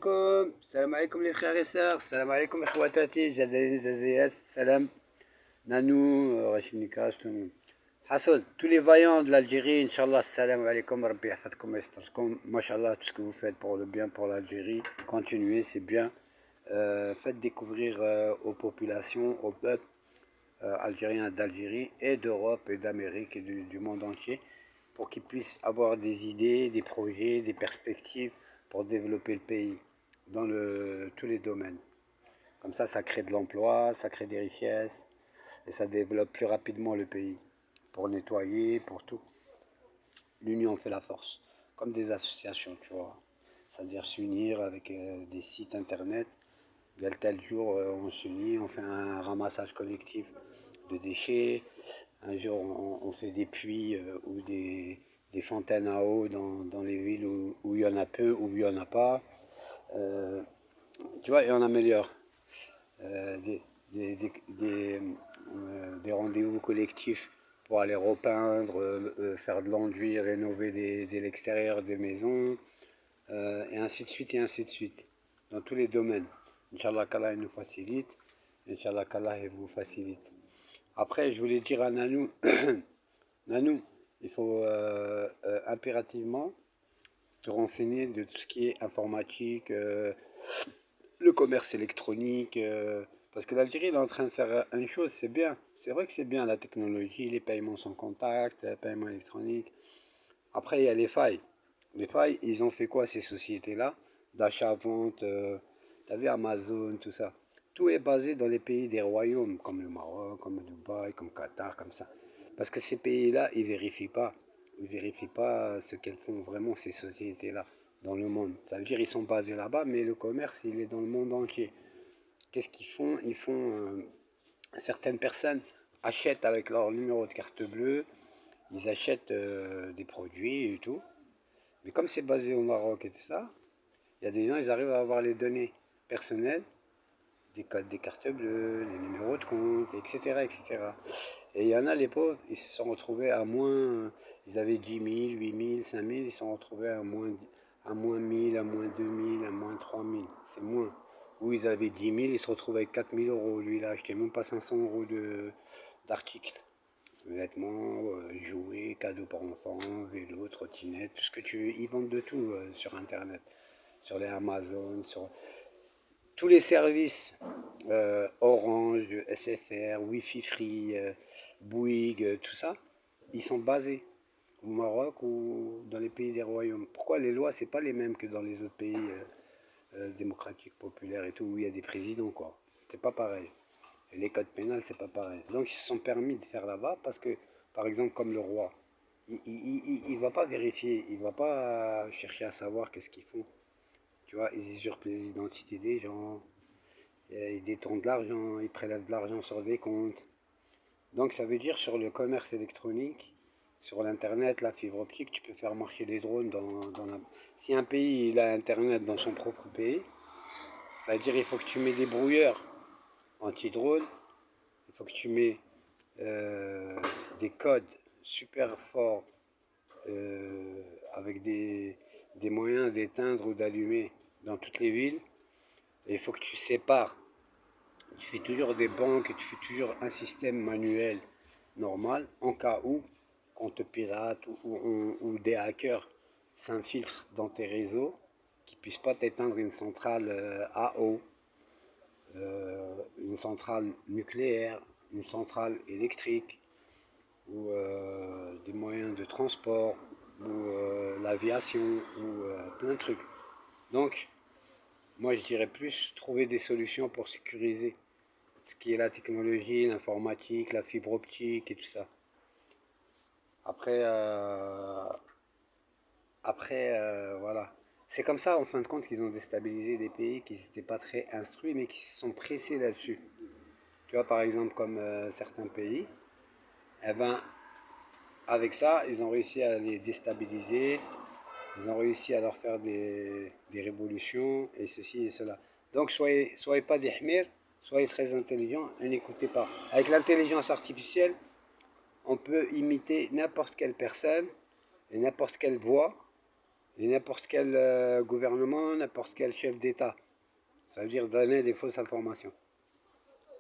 Salam alaikum les frères et sœurs, salam alaikum ikhwatati, jadalin zaziyat, salam, Nanou, Rachid Nikas, tout le monde. Hassan, tous les vaillants de l'Algérie, Inch'Allah, salam alaikum, Rabbi yahfadkoum wa yastarkoum, Mashallah, tout ce que vous faites pour le bien, pour l'Algérie, continuez, c'est bien. Faites découvrir aux populations, au peuple algérien d'Algérie et d'Europe et d'Amérique et du monde entier, pour qu'ils puissent avoir des idées, des projets, des perspectives pour développer le pays dans tous les domaines. Comme ça crée de l'emploi, ça crée des richesses et ça développe plus rapidement le pays. Pour nettoyer, pour tout. L'union fait la force. Comme des associations, tu vois. C'est-à-dire s'unir avec des sites internet. Tel jour, on s'unit, on fait un ramassage collectif de déchets. Un jour, on fait des puits ou des fontaines à eau dans les villes où il y en a peu, où il n'y en a pas. Tu vois, et on améliore. Des, des, des, des, des rendez-vous collectifs pour aller repeindre, faire de l'enduit, rénover dès l'extérieur des maisons, et ainsi de suite, et ainsi de suite, dans tous les domaines. Inch'Allah qu'Allah nous facilite, Inch'Allah qu'Allah vous facilite. Après, je voulais dire à Nanou, Nanou, il faut impérativement te renseigner de tout ce qui est informatique, le commerce électronique, parce que l'Algérie est en train de faire une chose, c'est bien. C'est vrai que c'est bien la technologie, les paiements sans contact, les paiements électroniques. Après, il y a les failles. Les failles, ils ont fait quoi ces sociétés-là? D'achat-vente, t'as vu Amazon, tout ça. Tout est basé dans les pays des royaumes, comme le Maroc, comme Dubaï, comme Qatar, comme ça. Parce que ces pays-là, ils vérifient pas. Ils vérifient pas ce qu'elles font vraiment, ces sociétés-là, dans le monde. Ça veut dire qu'ils sont basés là-bas, mais le commerce, il est dans le monde entier. Qu'est-ce qu'ils font? Certaines personnes achètent avec leur numéro de carte bleue, ils achètent des produits et tout. Mais comme c'est basé au Maroc et tout ça, il y a des gens, ils arrivent à avoir les données personnelles, des codes des cartes bleues, les numéros de compte, etc., etc. Et il y en a, les pauvres, ils se sont retrouvés à moins, ils avaient 10 000, 8 000, 5 000, ils se sont retrouvés à moins 1000, à moins 2000, à moins 3000. C'est moins. Où ils avaient 10 000, ils se retrouvent avec 4 000 euros. Lui, il a acheté même pas 500 euros d'articles. Vêtements, jouets, cadeaux pour enfants, vélos, trottinettes, tout ce que tu veux. Ils vendent de tout sur Internet, sur les Amazon, sur tous les services Orange, SFR, Wi-Fi Free, Bouygues, tout ça, ils sont basés au Maroc ou dans les pays des royaumes. Pourquoi les lois, c'est pas les mêmes que dans les autres pays démocratiques, populaires et tout, où il y a des présidents, quoi. C'est pas pareil. Et les codes pénals, c'est pas pareil. Donc ils se sont permis de faire là-bas parce que, par exemple, comme le roi, il va pas vérifier, il va pas chercher à savoir qu'est-ce qu'ils font. Tu vois, ils usurpent les identités des gens, ils détournent de l'argent, ils prélèvent de l'argent sur des comptes. Donc ça veut dire sur le commerce électronique, sur l'internet, la fibre optique, tu peux faire marcher les drones dans la... Si un pays il a internet dans son propre pays, ça veut dire qu'il faut que tu mets des brouilleurs anti-drone, il faut que tu mets des codes super forts avec des moyens d'éteindre ou d'allumer dans toutes les villes. Et il faut que tu sépares. Tu fais toujours des banques, tu fais toujours un système manuel normal en cas où on te pirate ou des hackers s'infiltrent dans tes réseaux, qui ne puissent pas t'éteindre une centrale à eau, une centrale nucléaire, une centrale électrique, ou des moyens de transport, ou l'aviation, ou plein de trucs. Donc, moi je dirais plus trouver des solutions pour sécuriser ce qui est la technologie, l'informatique, la fibre optique et tout ça. Après, voilà. C'est comme ça, en fin de compte, qu'ils ont déstabilisé des pays qui n'étaient pas très instruits, mais qui se sont pressés là-dessus. Tu vois, par exemple, comme certains pays, eh ben, avec ça, ils ont réussi à les déstabiliser, ils ont réussi à leur faire des révolutions, et ceci et cela. Donc, soyez pas des hmirs, soyez très intelligents et n'écoutez pas. Avec l'intelligence artificielle, on peut imiter n'importe quelle personne et n'importe quelle voix Et n'importe quel gouvernement, n'importe quel chef d'État. Ça veut dire donner des fausses informations.